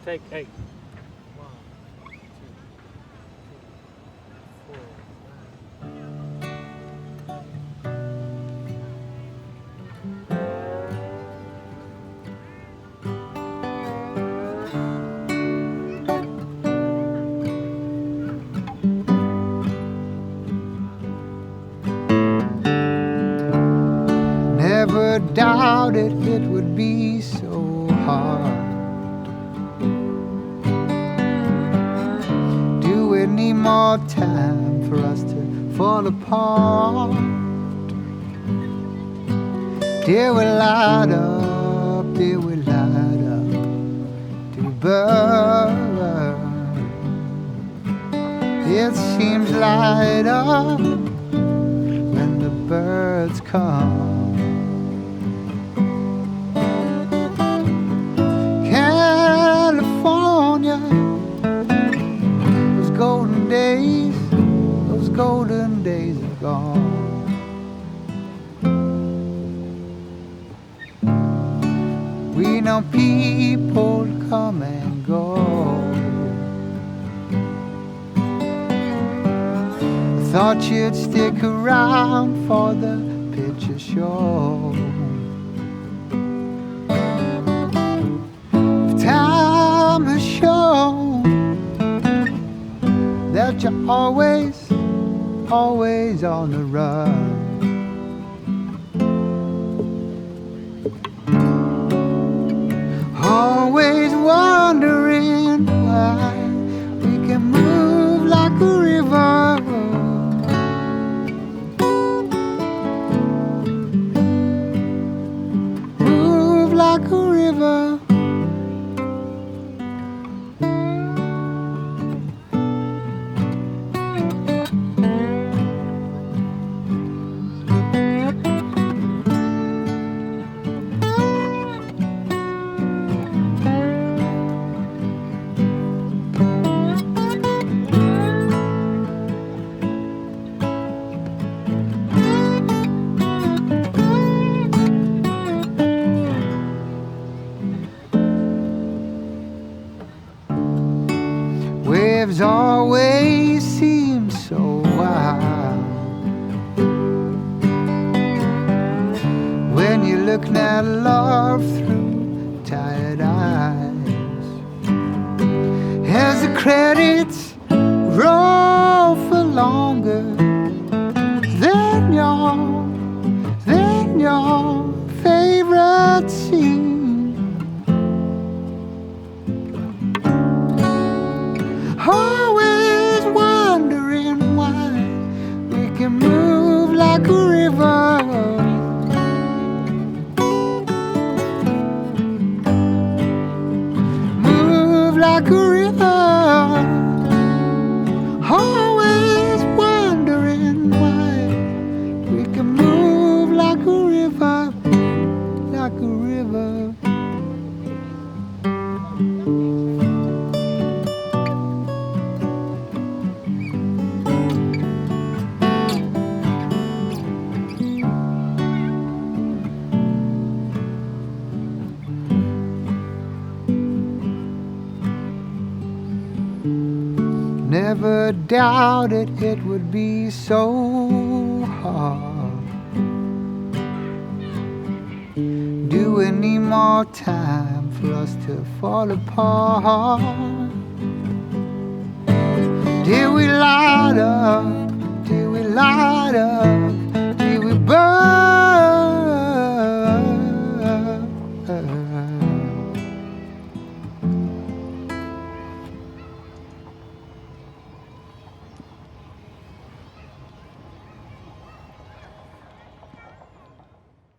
Take 8. Never doubted it would be so hard. Do we need more time for us to fall apart? Did we light up? Did we light up to burn? It seems light up when the birds come. California, those golden days are gone. We know people come and go. I thought you'd stick around for the picture show. Time has shown that you're always on the run. Always wondering why we can move like a river. Move like a river. Waves always seem so wild when you're looking at love through tired eyes. As the credits roll for longer than your favorite scene. Always wondering why we can move like a river. Move like a river. Always wondering why we can move like a river, like a river. Never doubted it would be so hard. Do we need more time for us to fall apart? Did we light up?